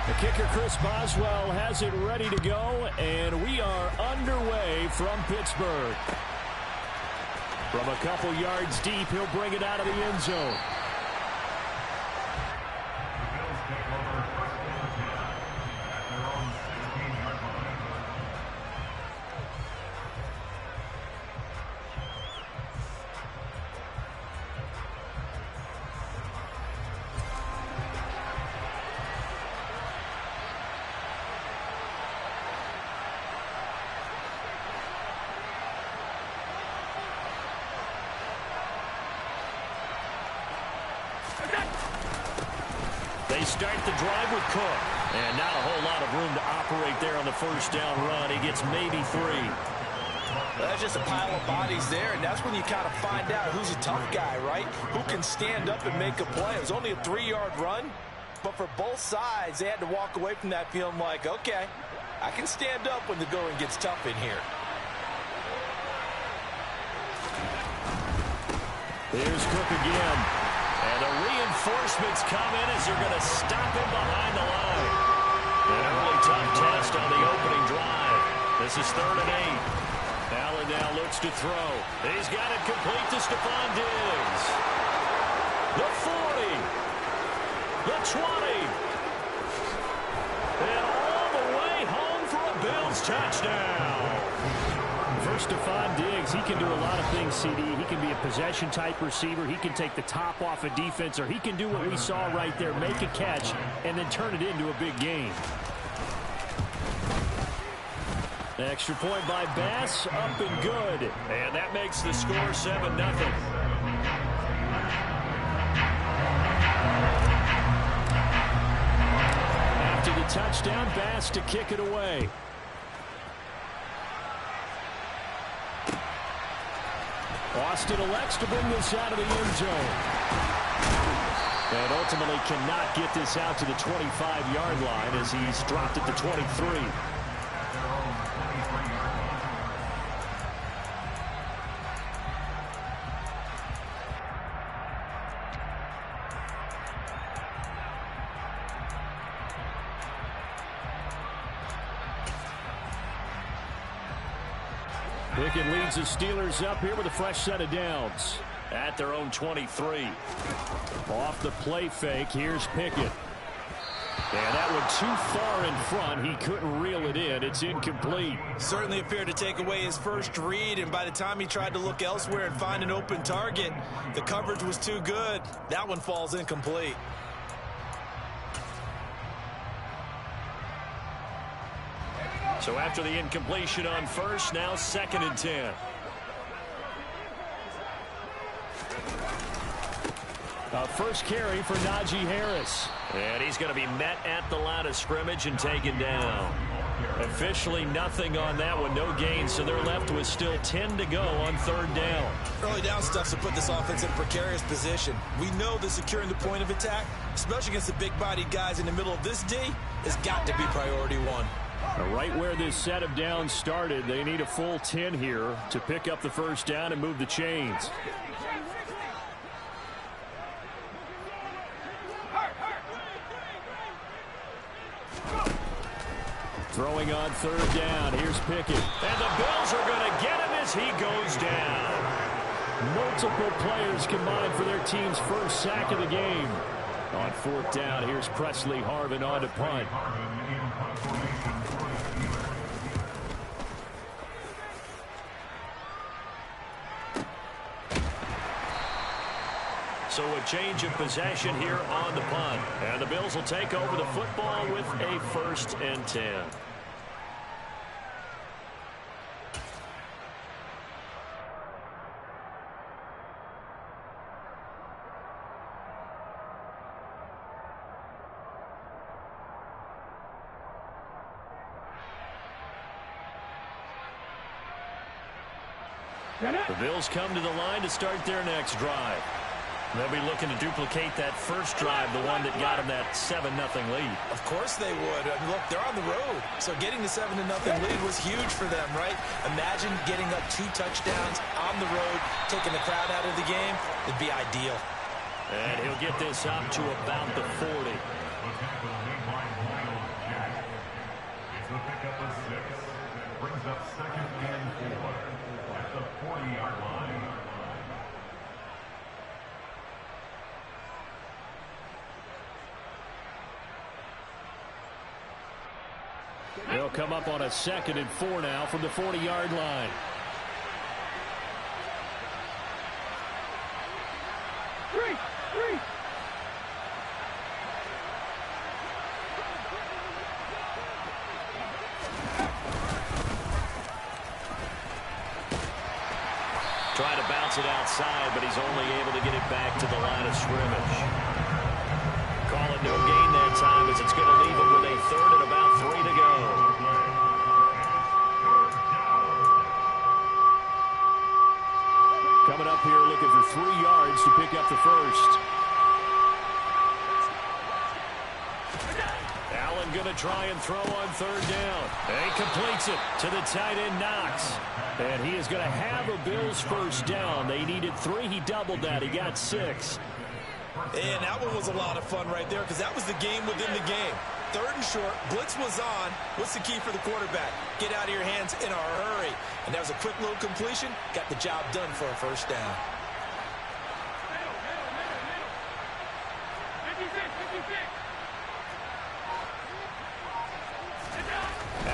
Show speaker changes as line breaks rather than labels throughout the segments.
The kicker, Chris Boswell, has it ready to go, and we are underway from Pittsburgh. From a couple yards deep, he'll bring it out of the end zone. They start the drive with Cook. And not a whole lot of room to operate there on the first down run. He gets maybe 3.
Well, that's just a pile of bodies there, and that's when you kind of find out who's a tough guy, right? Who can stand up and make a play. It was only a 3-yard run, but for both sides, they had to walk away from that feeling like, okay, I can stand up when the going gets tough in here.
Here's Cook again. And the reinforcements come in as they're going to stop him behind the line. An early tough test on the opening drive. This is 3rd and 8. Allen now looks to throw. He's got it complete to Stephon Diggs. The 40. The 20. And all the way home for a Bills touchdown. For Stephon Diggs, he can do a lot of things, CD. He can be a possession-type receiver. He can take the top off a defense, or he can do what we saw right there, make a catch, and then turn it into a big game. Extra point by Bass, up and good. And that makes the score 7-0. After the touchdown, Bass to kick it away. Austin elects to bring this out of the end zone. And ultimately cannot get this out to the 25-yard line as he's dropped at the 23. Pickett leads the Steelers up here with a fresh set of downs at their own 23. Off the play fake, here's Pickett. And that one too far in front. He couldn't reel it in. It's incomplete.
Certainly appeared to take away his first read, and by the time he tried to look elsewhere and find an open target, the coverage was too good. That one falls incomplete.
So after the incompletion on first, now 2nd and 10. First carry for Najee Harris. And he's going to be met at the line of scrimmage and taken down. Officially nothing on that one, no gain, so they're left with still 10 to go on 3rd down.
Early down stuff to put this offense in a precarious position. We know that securing the point of attack, especially against the big-bodied guys in the middle of this D, has got to be priority 1.
Right where this set of downs started, they need a full 10 here to pick up the first down and move the chains. Throwing on 3rd down, here's Pickett. And the Bills are going to get him as he goes down. Multiple players combined for their team's first sack of the game. On 4th down, here's Presley Harvin on to punt. So a change of possession here on the punt. And the Bills will take over the football with a 1st and 10. The Bills come to the line to start their next drive. They'll be looking to duplicate that first drive, the one that got them that 7-0 lead.
Of course they would. I mean, look, they're on the road. So getting the 7-0 lead was huge for them, right? Imagine getting up 2 touchdowns on the road, taking the crowd out of the game. It'd be ideal.
And he'll get this up to about the 40.
the pickup of 6. Brings up 2nd and 4 at the 40-yard line.
They'll come up on a 2nd and 4 now from the 40-yard line. Trying to bounce it outside, but he's only able to get it back to the line of scrimmage. Call it no gain that time as it's going to leave him with a 3rd and about 3 to go. Coming up here looking for 3 yards to pick up the first. Allen going to try and throw on 3rd down. And he completes it to the tight end Knox. And he is going to have a Bills first down. They needed 3. He doubled that. He got 6.
And that one was a lot of fun right there because that was the game within the game. 3rd and short. Blitz was on. What's the key for the quarterback? Get out of your hands in a hurry. And that was a quick little completion. Got the job done for a first down.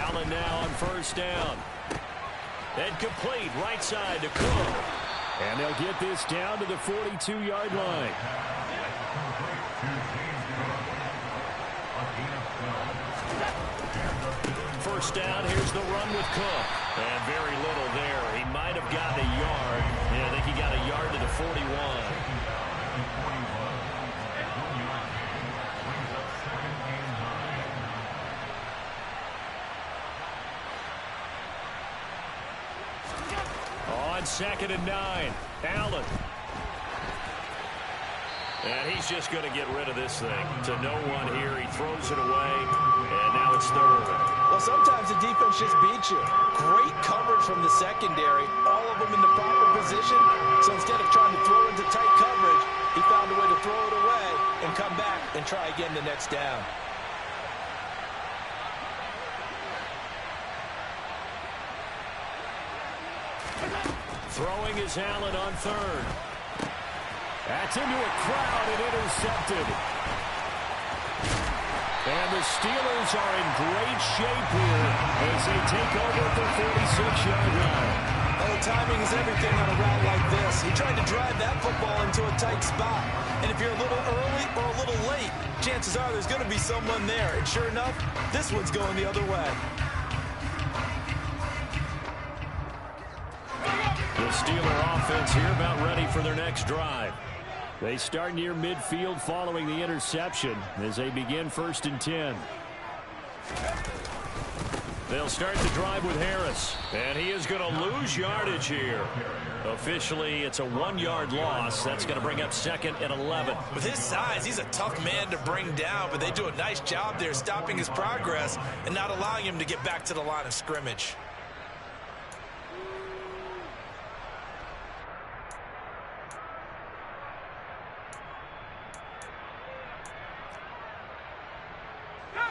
Allen now on 1st down. And complete right side to Cook. And they'll get this down to the 42-yard line. First down, here's the run with Cook. And very little there. He might have gotten a yard. Yeah, I think he got a yard to the 41. On 2nd and 9, Allen. And he's just going to get rid of this thing. To no one here. He throws it away. And now it's 3rd.
Well, sometimes the defense just beats you. Great coverage from the secondary. All of them in the proper position. So instead of trying to throw into tight coverage, he found a way to throw it away and come back and try again the next down.
Throwing is Allen on 3rd. That's into a crowd and intercepted. And the Steelers are in great shape here as they take over at the 46-yard line.
Oh, timing is everything on a route like this. He tried to drive that football into a tight spot. And if you're a little early or a little late, chances are there's going to be someone there. And sure enough, this one's going the other way.
The Steeler offense here about ready for their next drive. They start near midfield following the interception as they begin 1st and 10. They'll start the drive with Harris. And he is going to lose yardage here. Officially, it's a 1-yard loss. That's going to bring up 2nd and 11.
With his size, he's a tough man to bring down, but they do a nice job there stopping his progress and not allowing him to get back to the line of scrimmage.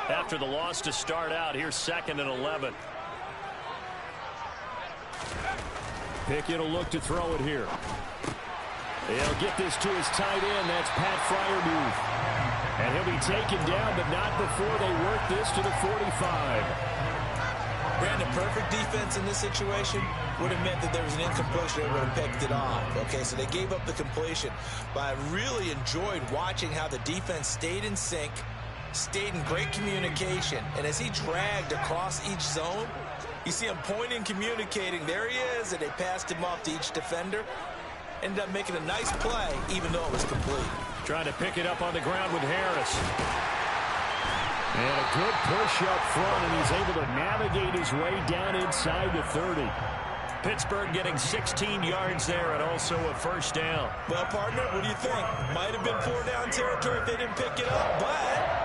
After the loss to start out, here's 2nd and 11. Pickett will look to throw it here. He'll get this to his tight end. That's Pat Freiermuth. And he'll be taken down, but not before they work this to the 45.
Brandon, perfect defense in this situation would have meant that there was an incompletion. They would have picked it off. Okay, so they gave up the completion. But I really enjoyed watching how the defense stayed in sync, stayed in great communication, and as he dragged across each zone, you see him pointing, communicating. There he is, and they passed him off to each defender. Ended up making a nice play, even though it was complete.
Trying to pick it up on the ground with Harris. And a good push up front, and he's able to navigate his way down inside the 30. Pittsburgh getting 16 yards there and also a first down.
Well, partner, what do you think? Might have been 4-down territory if they didn't pick it up, but...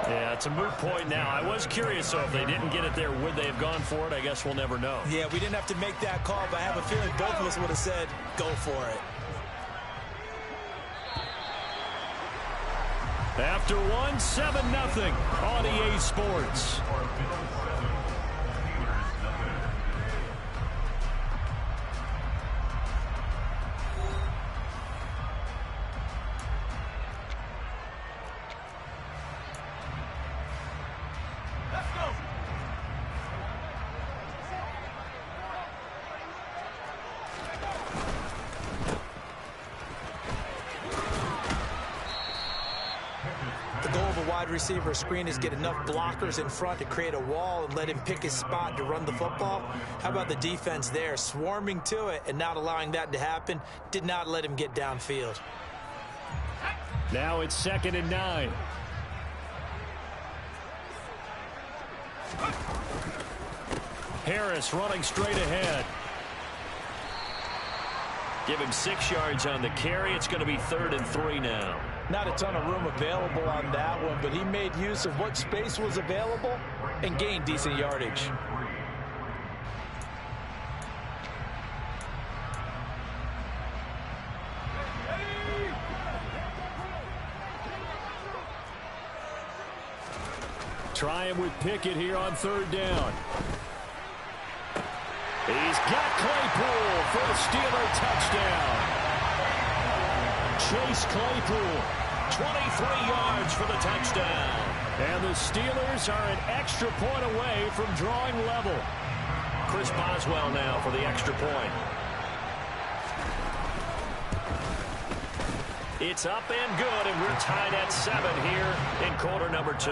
Yeah, it's a moot point now. I was curious, so if they didn't get it there, would they have gone for it? I guess we'll never know.
Yeah, we didn't have to make that call, but I have a feeling both of us would have said, go for it.
After one, 7-0 on EA Sports.
wide receiver screen is get enough blockers in front to create a wall and let him pick his spot to run the football. How about the defense there, swarming to it and not allowing that to happen? Did not let him get downfield.
Now it's 2nd and 9. Harris running straight ahead. Give him 6 yards on the carry. It's going to be 3rd and 3 now.
Not a ton of room available on that one, but he made use of what space was available and gained decent yardage.
Trying with Pickett here on 3rd down. He's got Claypool for a Steeler touchdown. Chase Claypool, 23 yards for the touchdown. And the Steelers are an extra point away from drawing level. Chris Boswell now for the extra point. It's up and good, and we're tied at 7 here in quarter number 2.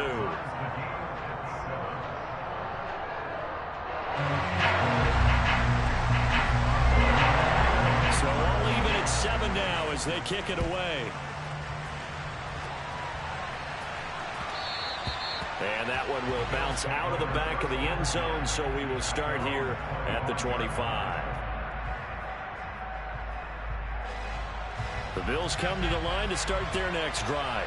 So all even at 7 now as they kick it away. And that one will bounce out of the back of the end zone, so we will start here at the 25. The Bills come to the line to start their next drive.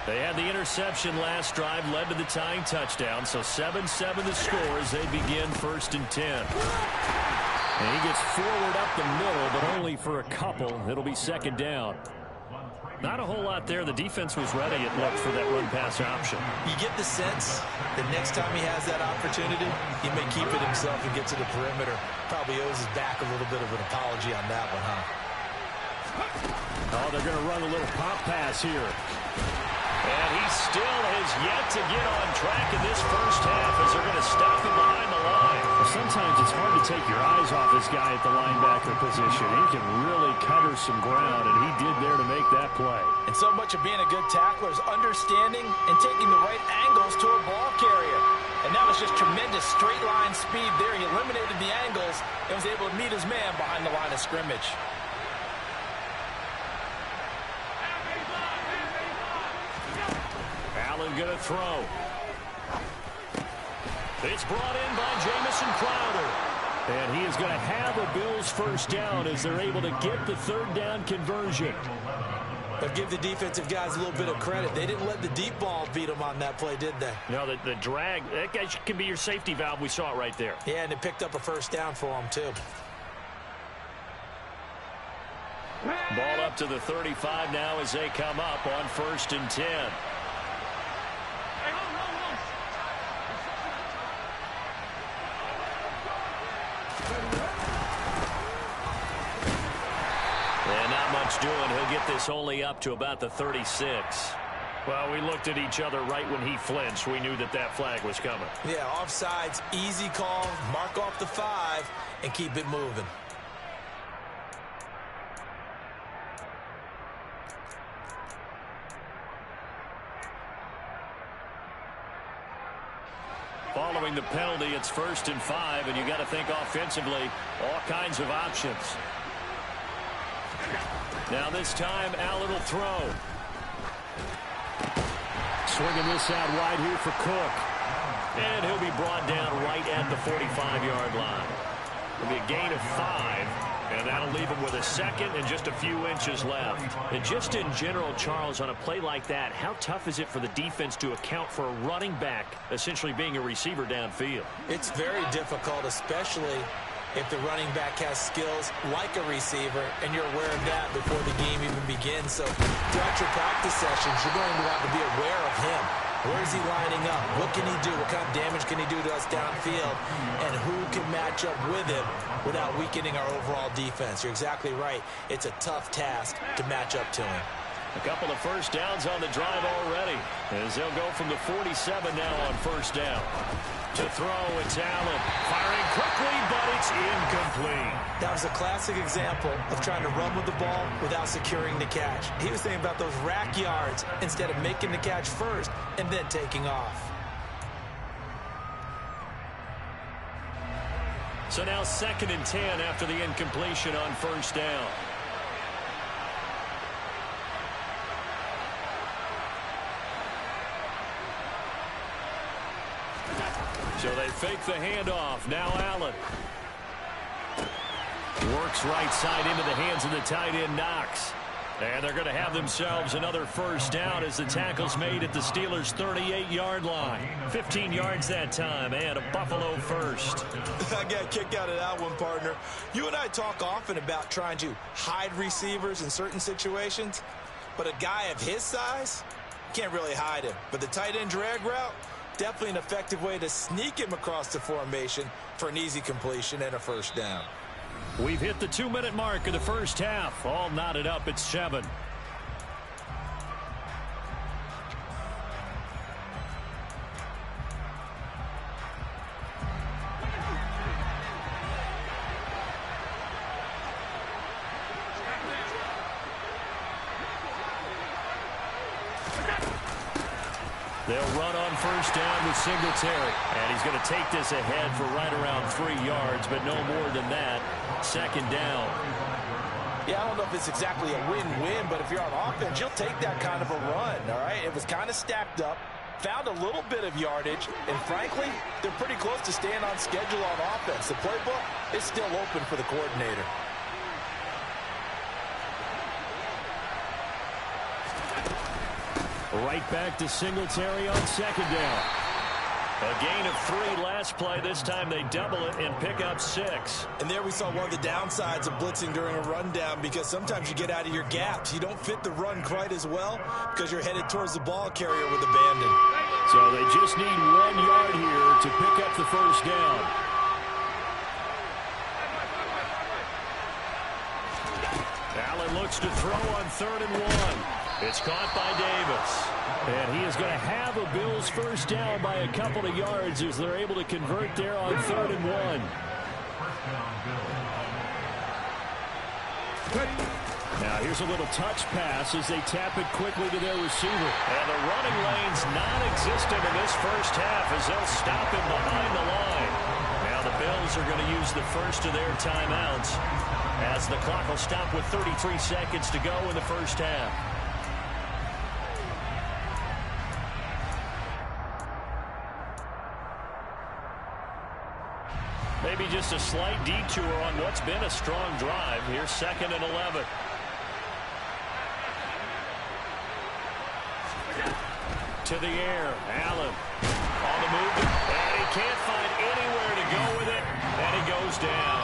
They had the interception last drive, led to the tying touchdown, so 7-7 the score as they begin 1st and 10. And he gets forward up the middle, but only for a couple. It'll be 2nd down. Not a whole lot there. The defense was ready, it looked, for that run-pass option.
You get the sense that next time he has that opportunity, he may keep it himself and get to the perimeter. Probably owes his back a little bit of an apology on that one, huh?
Oh, they're going to run a little pop pass here. And he still has yet to get on track in this first half as they're going to stop him behind the line. Well, sometimes it's hard to take your eyes off this guy at the linebacker position. He can really cover some ground, and he did there to make that play.
And so much of being a good tackler is understanding and taking the right angles to a ball carrier. And that was just tremendous straight line speed there. He eliminated the angles and was able to meet his man behind the line of scrimmage.
Allen going to throw. It's brought in by Jamison Crowder. And he is going to have a Bills first down as they're able to get the 3rd down conversion.
But give the defensive guys a little bit of credit. They didn't let the deep ball beat them on that play, did they?
No, the drag, that guy can be your safety valve. We saw it right there.
Yeah, and it picked up a first down for them, too.
Ball up to the 35 now as they come up on 1st and 10. And not much doing. He'll get this only up to about the 36. Well, we looked at each other right when he flinched. We knew that that flag was coming.
Yeah, offsides, easy call, mark off the 5, and keep it moving.
Following the penalty, it's 1st and 5, and you got to think offensively, all kinds of options. Now this time, Allen will throw. Swinging this out wide here for Cook. And he'll be brought down right at the 45-yard line. It'll be a gain of 5, and that'll leave him with a 2nd and just a few inches left. And just in general, Charles, on a play like that, how tough is it for the defense to account for a running back essentially being a receiver downfield?
It's very difficult, especially if the running back has skills like a receiver, and you're aware of that before the game even begins. So throughout your practice sessions, you're going to want to be aware of him. Where is he lining up? What can he do? What kind of damage can he do to us downfield? And who can match up with him without weakening our overall defense? You're exactly right. It's a tough task to match up to him.
A couple of first downs on the drive already, as they'll go from the 47 now on first down. To throw, it's Allen. Firing quickly, but it's incomplete.
That was a classic example of trying to run with the ball without securing the catch. He was thinking about those rack yards instead of making the catch first and then taking off.
So now 2nd and 10 after the incompletion on first down. So they fake the handoff. Now Allen. Works right side into the hands of the tight end Knox. And they're going to have themselves another first down as the tackle's made at the Steelers' 38-yard line. 15 yards that time and a Buffalo first.
I got a kick out of that one, partner. You and I talk often about trying to hide receivers in certain situations, but a guy of his size can't really hide him. But the tight end drag route, definitely an effective way to sneak him across the formation for an easy completion and a first down.
We've hit the 2-minute mark of the first half. All knotted up at 7. They'll run on first down with Singletary. And he's going to take this ahead for right around 3 yards, but no more than that. 2nd down.
Yeah, I don't know if it's exactly a win-win, but if you're on offense, you'll take that kind of a run, all right? It was kind of stacked up, found a little bit of yardage, and frankly, they're pretty close to staying on schedule on offense. The playbook is still open for the coordinator.
Right back to Singletary on 2nd down. A gain of 3 last play. This time they double it and pick up 6.
And there we saw one of the downsides of blitzing during a rundown, because sometimes you get out of your gaps. You don't fit the run quite as well because you're headed towards the ball carrier with abandon.
So they just need 1 yard here to pick up the first down. Allen looks to throw on 3rd and 1. It's caught by Davis. And he is going to have a Bills first down by a couple of yards as they're able to convert there on 3rd and 1. Now here's a little touch pass as they tap it quickly to their receiver. And the running lane's non-existent in this first half as they'll stop him behind the line. Now the Bills are going to use the first of their timeouts as the clock will stop with 33 seconds to go in the first half. Maybe just a slight detour on what's been a strong drive. Here's 2nd and 11. To the air. Allen on the move. And he can't find anywhere to go with it. And he goes down.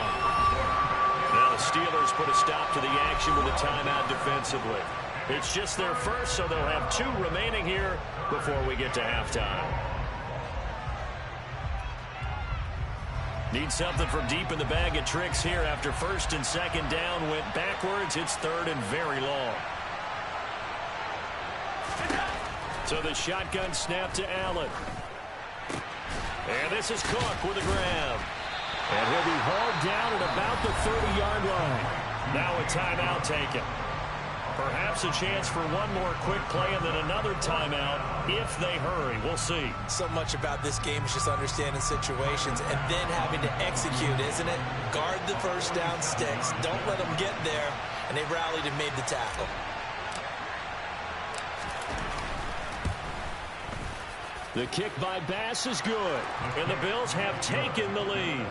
Now the Steelers put a stop to the action with a timeout defensively. It's just their first, so they'll have 2 remaining here before we get to halftime. Need something from deep in the bag of tricks here after 1st and 2nd down went backwards. It's 3rd and very long. So the shotgun snap to Allen. And this is Cook with a grab. And he'll be hauled down at about the 30-yard line. Now a timeout taken. Perhaps a chance for one more quick play and then another timeout if they hurry. We'll see.
So much about this game is just understanding situations and then having to execute, isn't it? Guard the first down sticks. Don't let them get there. And they rallied and made the tackle.
The kick by Bass is good. And the Bills have taken the lead.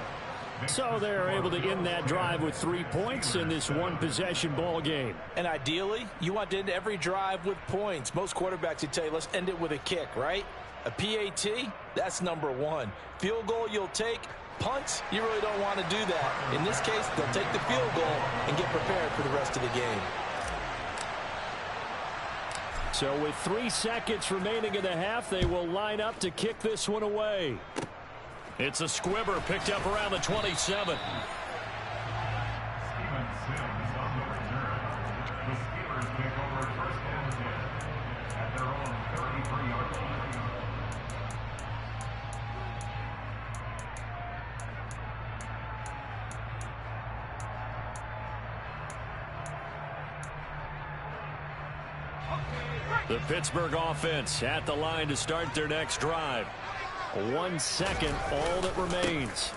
So they're able to end that drive with 3 points in this one-possession ball game.
And ideally, you want to end every drive with points. Most quarterbacks would tell you, let's end it with a kick, right? A PAT, that's number 1. Field goal you'll take. Punts, you really don't want to do that. In this case, they'll take the field goal and get prepared for the rest of the game.
So with 3 seconds remaining in the half, they will line up to kick this one away. It's a squibber picked up around the 27. The Pittsburgh offense at the line to start their next drive. 1 second, all that remains.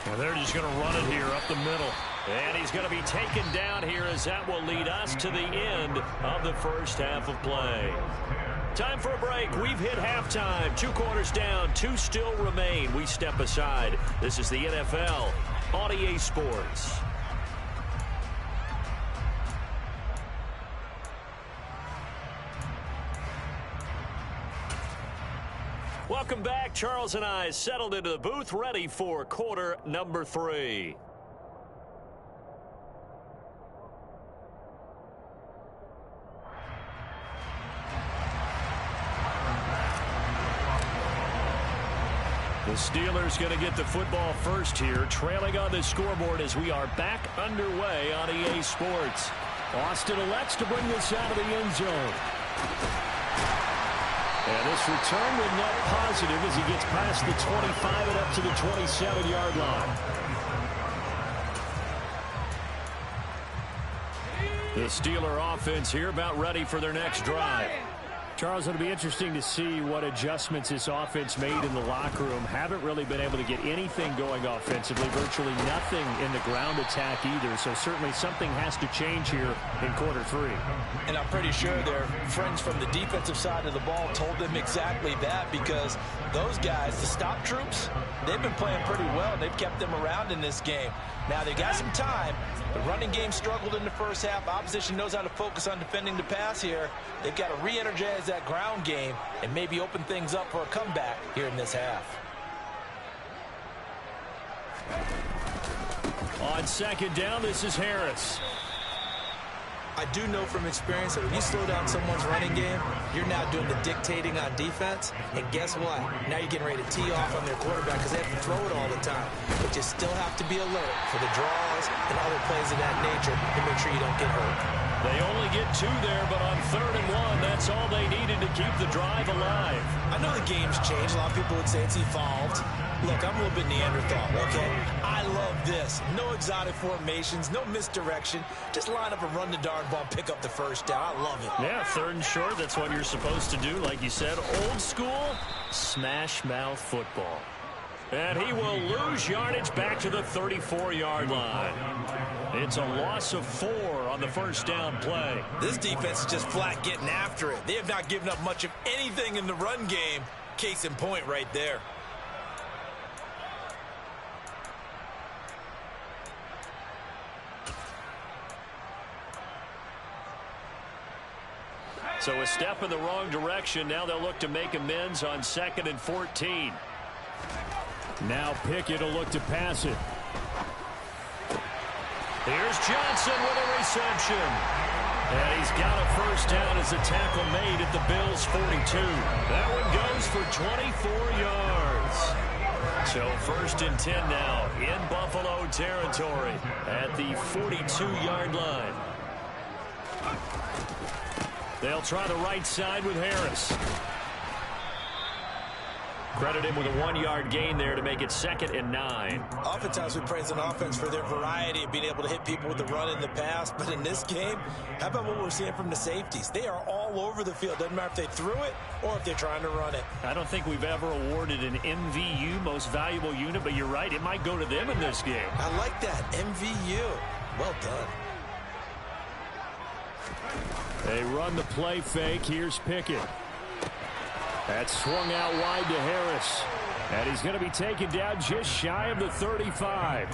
And they're just going to run it here up the middle. And he's going to be taken down here as that will lead us to the end of the first half of play. Time for a break. We've hit halftime. 2 quarters down. 2 still remain. We step aside. This is the NFL on EA Sports. Welcome back. Charles and I settled into the booth, ready for quarter number 3. The Steelers going to get the football first here, trailing on the scoreboard as we are back underway on EA Sports. Austin elects to bring this out of the end zone. And this return will net positive as he gets past the 25 and up to the 27-yard line. The Steeler offense here about ready for their next drive. Charles, it'll be interesting to see what adjustments this offense made in the locker room. Haven't really been able to get anything going offensively, virtually nothing in the ground attack either. So certainly something has to change here in quarter 3.
And I'm pretty sure their friends from the defensive side of the ball told them exactly that, because those guys, the stop troops, they've been playing pretty well. They've kept them around in this game. Now, they've got some time. The running game struggled in the first half. Opposition knows how to focus on defending the pass here. They've got to re-energize that ground game and maybe open things up for a comeback here in this half.
On second down, this is Harris.
I do know from experience that when you slow down someone's running game, you're now doing the dictating on defense. And guess what? Now you're getting ready to tee off on their quarterback because they have to throw it all the time. But you still have to be alert for the draws and other plays of that nature to make sure you don't get hurt.
They only get 2 there, but on 3rd and 1, that's all they needed to keep the drive alive.
I know the game's changed. A lot of people would say it's evolved. Look, I'm a little bit Neanderthal, okay? I love this. No exotic formations, no misdirection. Just line up and run the darn ball, pick up the first down. I love it.
Yeah, 3rd and short, that's what you're supposed to do. Like you said, old school, smash mouth football. And he will lose yardage back to the 34-yard line. It's a loss of 4 on the first down play.
This defense is just flat getting after it. They have not given up much of anything in the run game. Case in point right there.
So a step in the wrong direction. Now they'll look to make amends on 2nd and 14. Now Pickett will look to pass it. Here's Johnson with a reception. And he's got a first down as a tackle made at the Bills' 42. That one goes for 24 yards. So 1st and 10 now in Buffalo territory at the 42-yard line. They'll try the right side with Harris. Credit him with a 1-yard gain there to make it 2nd and 9.
Oftentimes we praise an offense for their variety of being able to hit people with the run in the pass. But in this game, how about what we're seeing from the safeties? They are all over the field. Doesn't matter if they threw it or if they're trying to run it.
I don't think we've ever awarded an MVU, most valuable unit, but you're right. It might go to them in this game.
I like that. MVU. Well done.
They run the play fake. Here's Pickett. That's swung out wide to Harris. And he's going to be taken down just shy of the 35.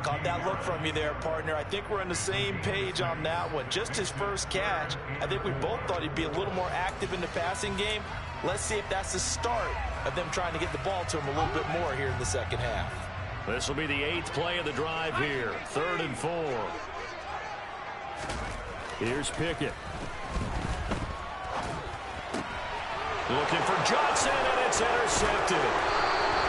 Caught that look from you there, partner. I think we're on the same page on that one. Just his first catch. I think we both thought he'd be a little more active in the passing game. Let's see if that's the start of them trying to get the ball to him a little bit more here in the second half.
This will be the 8th play of the drive here. 3rd and 4. Here's Pickett. Looking for Johnson, and it's intercepted.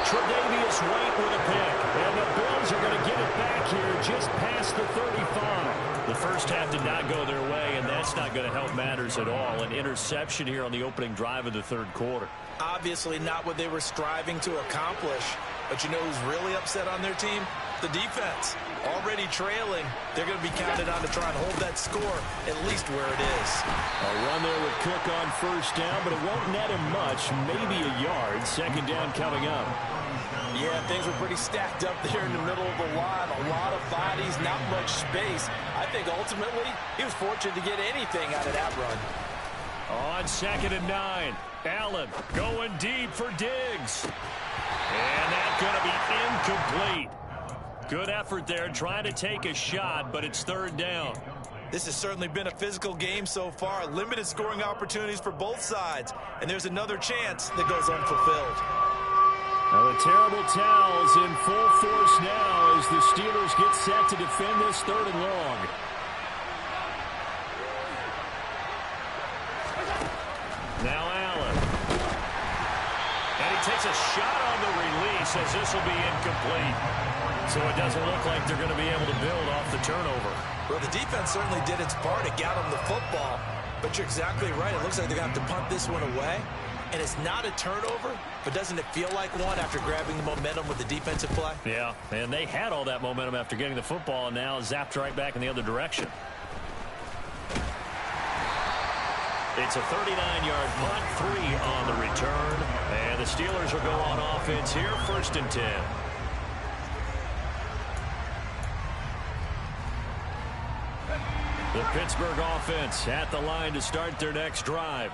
Tre'Davious White with a pick. And the Bills are going to get it back here just past the 35. The first half did not go their way, and that's not going to help matters at all. An interception here on the opening drive of the 3rd quarter.
Obviously not what they were striving to accomplish. But you know who's really upset on their team? The defense. Already trailing, they're going to be counted on to try and hold that score at least where it is.
A run there with Cook on first down, but it won't net him much, maybe a yard. Second down coming up.
Yeah, things were pretty stacked up there in the middle of the line. A lot of bodies, not much space. I think ultimately he was fortunate to get anything out of that run.
On 2nd and 9, Allen going deep for Diggs. And that's going to be incomplete. Good effort there, trying to take a shot, but it's 3rd down.
This has certainly been a physical game so far. Limited scoring opportunities for both sides. And there's another chance that goes unfulfilled.
Now the terrible towels in full force now as the Steelers get set to defend this 3rd and long. Now Allen. And he takes a shot on the release as this will be incomplete. So it doesn't look like they're going to be able to build off the turnover.
Well, the defense certainly did its part. It got them the football. But you're exactly right. It looks like they're going to have to punt this one away. And it's not a turnover, but doesn't it feel like one after grabbing the momentum with the defensive play?
Yeah, and they had all that momentum after getting the football and now zapped right back in the other direction. It's a 39-yard punt, 3 on the return. And the Steelers will go on offense here, 1st and 10. The Pittsburgh offense at the line to start their next drive.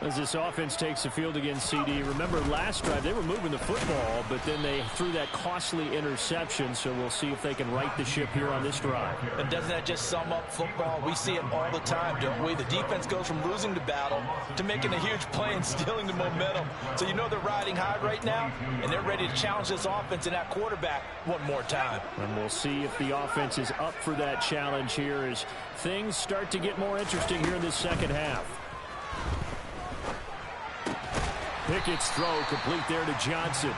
As this offense takes the field against CD, remember last drive they were moving the football, but then they threw that costly interception, so we'll see if they can right the ship here on this drive.
And doesn't that just sum up football? We see it all the time, don't we? The defense goes from losing the battle to making a huge play and stealing the momentum. So you know they're riding high right now, and they're ready to challenge this offense and that quarterback one more time.
And we'll see if the offense is up for that challenge here as things start to get more interesting here in this second half. Pickett's throw complete there to Johnson.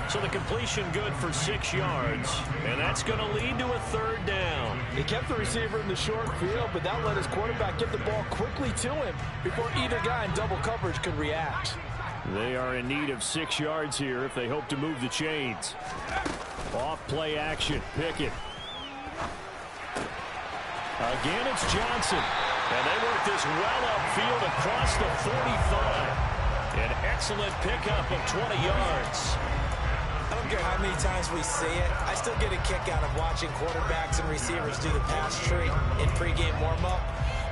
So the completion good for 6 yards, and that's going to lead to a 3rd down.
He kept the receiver in the short field, but that let his quarterback get the ball quickly to him before either guy in double coverage could react.
They are in need of 6 yards here if they hope to move the chains. Off play action, Pickett. Again, it's Johnson. And they work this well upfield across the 45. An excellent pickup of 20 yards.
I don't care how many times we see it. I still get a kick out of watching quarterbacks and receivers do the pass tree in pregame warm-up.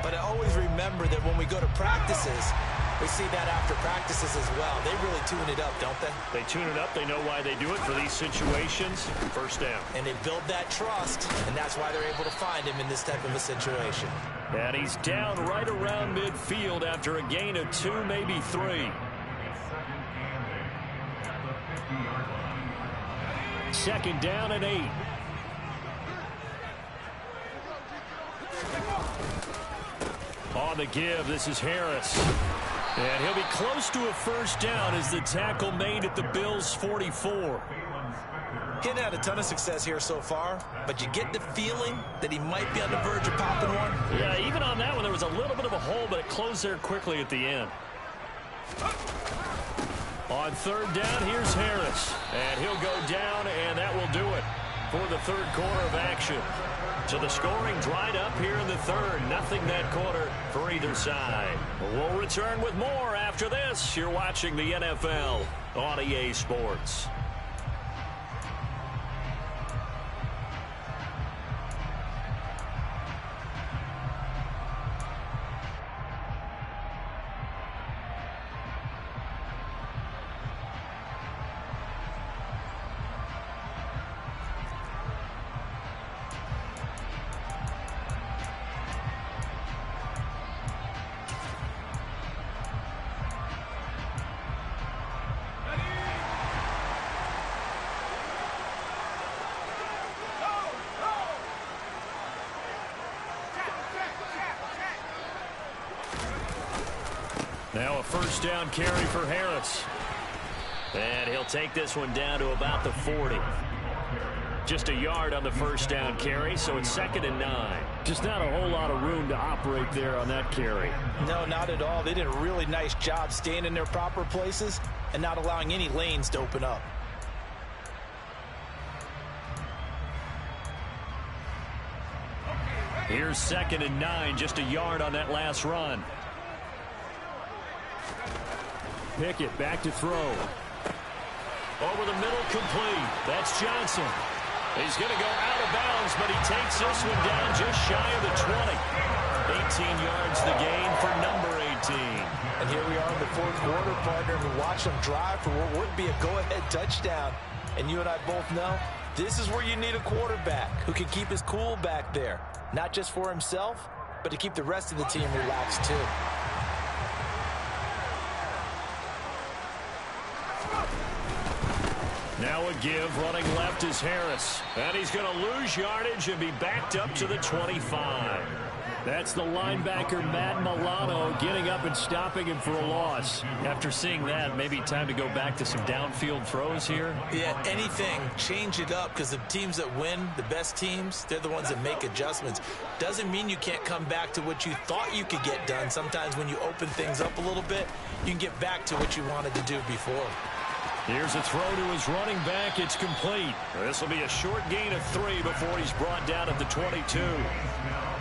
But I always remember that when we go to practices, we see that after practices as well. They really tune it up, don't they?
They tune it up. They know why they do it for these situations. 1st down.
And they build that trust, and that's why they're able to find him in this type of a situation.
And he's down right around midfield after a gain of 2, maybe 3. 2nd down and 8. On the give, this is Harris. And he'll be close to a 1st down as the tackle made at the Bills' 44.
He hadn't had a ton of success here so far, but you get the feeling that he might be on the verge of popping one.
Yeah, even on that one, there was a little bit of a hole, but it closed there quickly at the end. On 3rd down, here's Harris. And he'll go down, and that will do it for the 3rd quarter of action. So the scoring dried up here in the 3rd. Nothing that quarter for either side. We'll return with more after this. You're watching the NFL on EA Sports. Now a 1st down carry for Harris. And he'll take this one down to about the 40. Just a yard on the 1st down carry, so it's 2nd and 9. Just not a whole lot of room to operate there on that carry.
No, not at all. They did a really nice job staying in their proper places and not allowing any lanes to open up.
Here's 2nd and 9, just a yard on that last run. Pickett back to throw. Over the middle, complete. That's Johnson. He's going to go out of bounds, but he takes this one down just shy of the 20. 18 yards the gain for number 18.
And here we are in the fourth quarter, partner, and we watch them drive for what would be a go-ahead touchdown. And you and I both know this is where you need a quarterback who can keep his cool back there, not just for himself, but to keep the rest of the team relaxed too.
Now a give, running left is Harris. And he's going to lose yardage and be backed up to the 25. That's the linebacker, Matt Milano, getting up and stopping him for a loss. After seeing that, maybe time to go back to some downfield throws here.
Yeah, anything. Change it up, because the teams that win, the best teams, they're the ones that make adjustments. Doesn't mean you can't come back to what you thought you could get done. Sometimes when you open things up a little bit, you can get back to what you wanted to do before.
Here's a throw to his running back. It's complete. This will be a short gain of 3 before he's brought down at the 22.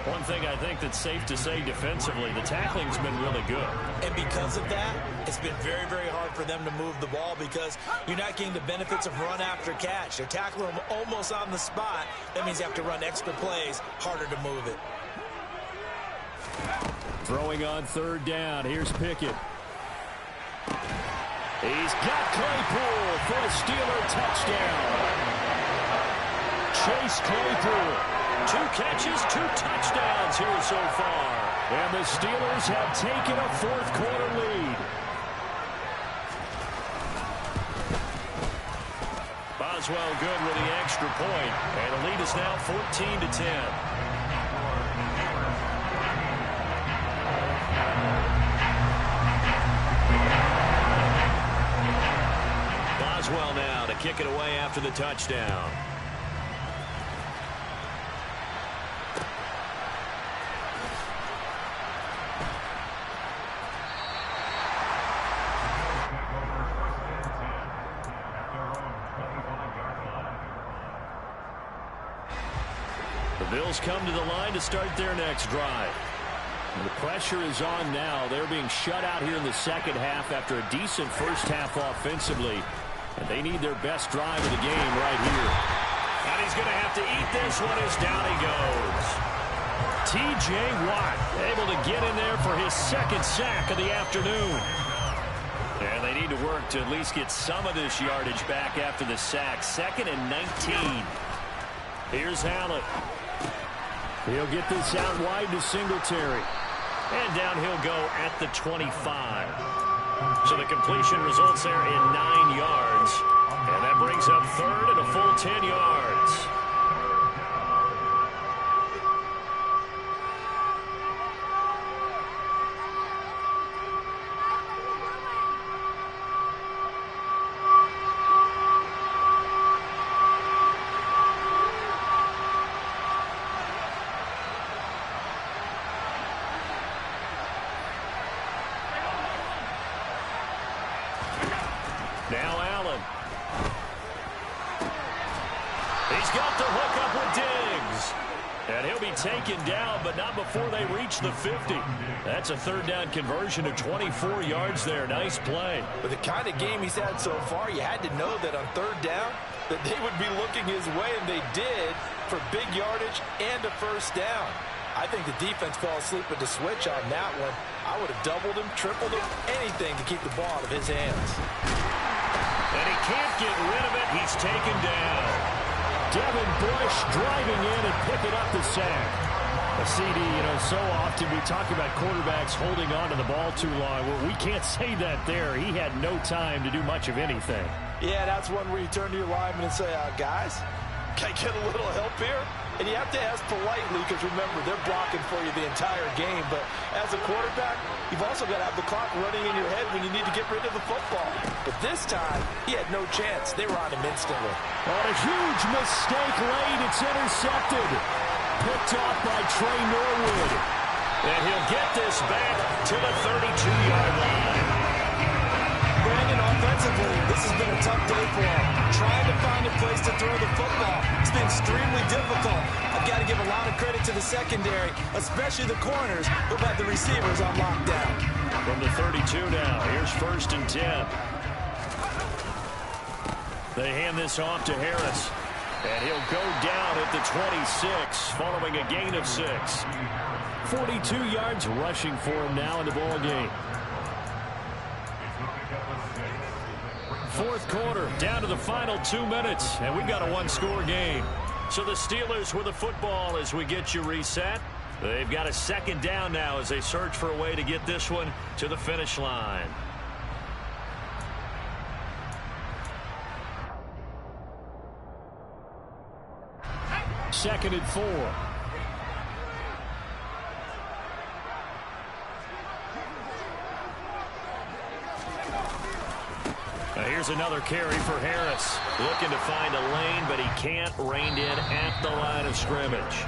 One thing I think that's safe to say defensively, the tackling's been really good.
And because of that, it's been very, very hard for them to move the ball because you're not getting the benefits of run after catch. They're tackling them almost on the spot. That means you have to run extra plays, harder to move it.
Throwing on 3rd down. Here's Pickett. He's got Claypool for a Steeler touchdown. Chase Claypool. 2 catches, 2 touchdowns here so far. And the Steelers have taken a 4th quarter lead. Boswell good with the extra point. And the lead is now 14-10. Boswell now to kick it away after the touchdown. The Bills come to the line to start their next drive. And the pressure is on now. They're being shut out here in the second half after a decent first half offensively. And they need their best drive of the game right here. And he's going to have to eat this one as down he goes. T.J. Watt able to get in there for his 2nd sack of the afternoon. And they need to work to at least get some of this yardage back after the sack. 2nd and 19. Here's Allen. He'll get this out wide to Singletary. And down he'll go at the 25. So the completion results there in 9 yards. And that brings up 3rd and a full 10 yards. Now Allen. He's got the hook up with Diggs. And he'll be taken down, but not before they reach the 50. That's a 3rd down conversion of 24 yards there. Nice play.
With the kind of game he's had so far, you had to know that on 3rd down that they would be looking his way, and they did, for big yardage and a 1st down. I think the defense fell asleep with the switch on that one. I would have doubled him, tripled him, anything to keep the ball out of his hands.
And he can't get rid of it. He's taken down. Devin Bush driving in and picking up the sack. A CD, so often we talk about quarterbacks holding on to the ball too long. Well, we can't say that there. He had no time to do much of anything.
Yeah, that's one where you turn to your lineman and say, guys, can I get a little help here? And you have to ask politely because, remember, they're blocking for you the entire game. But as a quarterback, you've also got to have the clock running in your head when you need to get rid of the football. But this time, he had no chance. They were on him instantly.
On a huge mistake late, it's intercepted. Picked off by Trey Norwood. And he'll get this back to the 32-yard line.
Bringing offense Defensively, this has been a tough day for him. Trying to find a place to throw the football. It's been extremely difficult. I've got to give a lot of credit to the secondary, especially the corners who've had the receivers on lockdown.
From the 32 now, here's 1st and 10. They hand this off to Harris. And he'll go down at the 26, following a gain of 6. 42 yards rushing for him now in the ball game. 4th quarter, down to the final 2 minutes, and we've got a one-score game. So the Steelers with the football as we get you reset. They've got a 2nd down now as they search for a way to get this one to the finish line. Second and 4. Now here's another carry for Harris. Looking to find a lane, but he can't rein in at the line of scrimmage.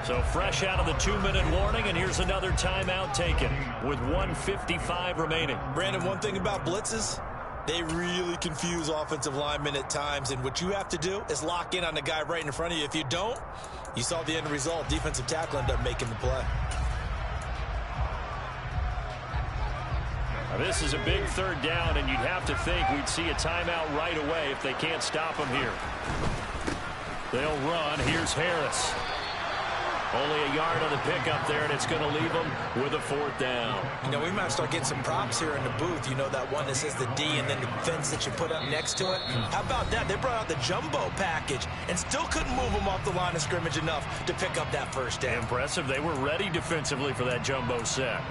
So fresh out of the 2-minute warning, and here's another timeout taken with 1:55 remaining.
Brandon, one thing about blitzes, they really confuse offensive linemen at times, and what you have to do is lock in on the guy right in front of you. If you don't, you saw the end result. Defensive tackle ended up making the play.
Now this is a big 3rd down, and you'd have to think we'd see a timeout right away if they can't stop him here. They'll run. Here's Harris. Only a yard on the pickup there, and it's going to leave them with a 4th down.
You know, we might start getting some props here in the booth. You know, that one that says the D and then the fence that you put up next to it. How about that? They brought out the jumbo package and still couldn't move them off the line of scrimmage enough to pick up that 1st down.
Impressive. They were ready defensively for that jumbo set.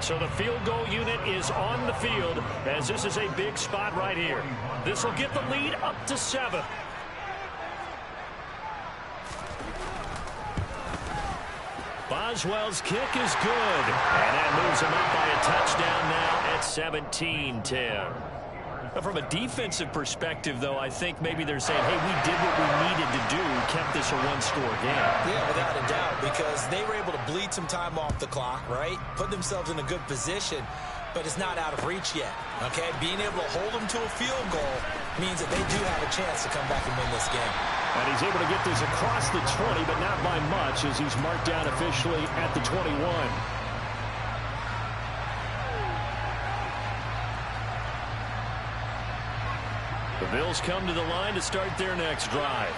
So the field goal unit is on the field as this is a big spot right here. This will get the lead up to 7. Boswell's kick is good. And that moves him up by a touchdown now at 17-10. From a defensive perspective, though, I think maybe they're saying, hey, we did what we needed to do, kept this a one-score game.
Yeah, without a doubt, because they were able to bleed some time off the clock, right? Put themselves in a good position, but it's not out of reach yet, okay? Being able to hold them to a field goal means that they do have a chance to come back and win this game.
And he's able to get this across the 20, but not by much as he's marked down officially at the 21. The Bills come to the line to start their next drive.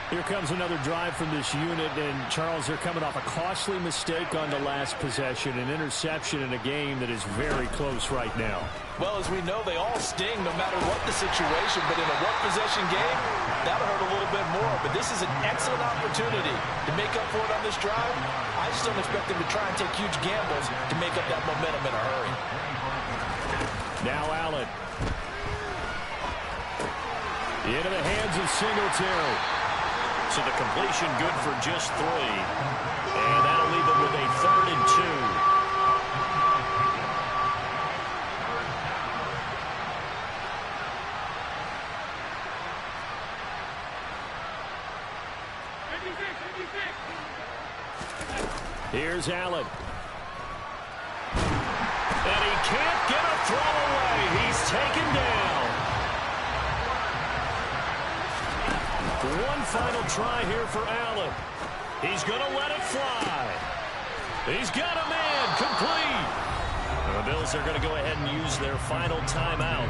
Here comes another drive from this unit, and Charles, they're coming off a costly mistake on the last possession, an interception in a game that is very close right now.
Well, as we know, they all sting no matter what the situation, but in a one-possession game, that'll hurt a little bit more. But this is an excellent opportunity to make up for it on this drive. I just don't expect them to try and take huge gambles to make up that momentum in a hurry.
Now Allen. Into the hands of Singletary. So the completion good for just 3. And that'll leave him with a 3rd and 2. Here's Allen. And he can't get a throw away. He's taken down. One final try here for Allen. He's going to let it fly. He's got a man complete. The Bills are going to go ahead and use their final timeout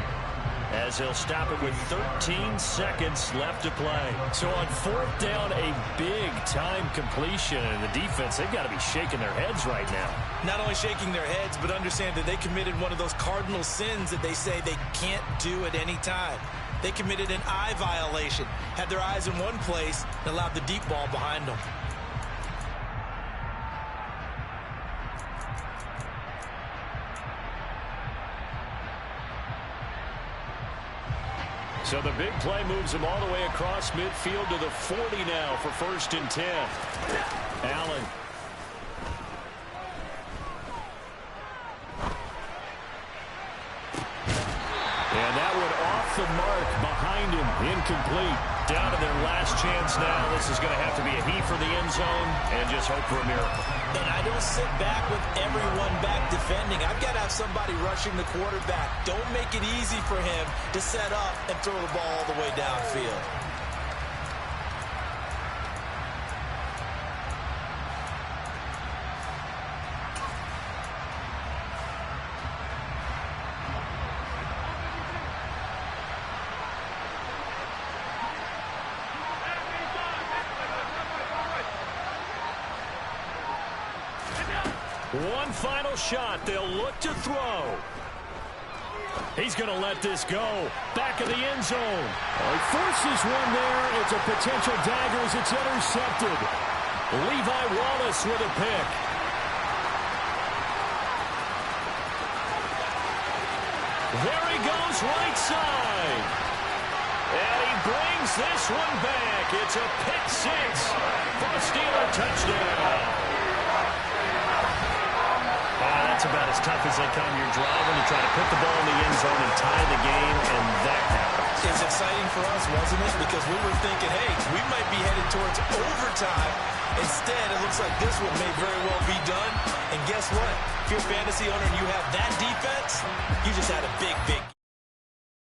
as they'll stop it with 13 seconds left to play. So on 4th down, a big-time completion. And the defense, they've got to be shaking their heads right now.
Not only shaking their heads, but understand that they committed one of those cardinal sins that they say they can't do at any time. They committed an eye violation, had their eyes in one place, and allowed the deep ball behind them.
So the big play moves him all the way across midfield to the 40 now for 1st and 10. Allen. And that one off the mark behind behind him. Incomplete. Down to their last chance now. This is going to have to be a heave for the end zone and just hope for a miracle.
And I don't sit back with everyone back defending. I've got to have somebody rushing the quarterback. Don't make it easy for him to set up and throw the ball all the way downfield.
One final shot. They'll look to throw. He's going to let this go. Back of the end zone. He forces one there. It's a potential dagger as it's intercepted. Levi Wallace with a pick. There he goes, right side. And he brings this one back. It's a pick six for a Steeler touchdown. That's about as tough as they come. You're driving to try to put the ball in the end zone and tie the game, and that happens.
It's exciting for us, wasn't it? Because we were thinking, hey, we might be headed towards overtime. Instead, it looks like this one may very well be done. And guess what? If you're a fantasy owner and you have that defense, you just had a big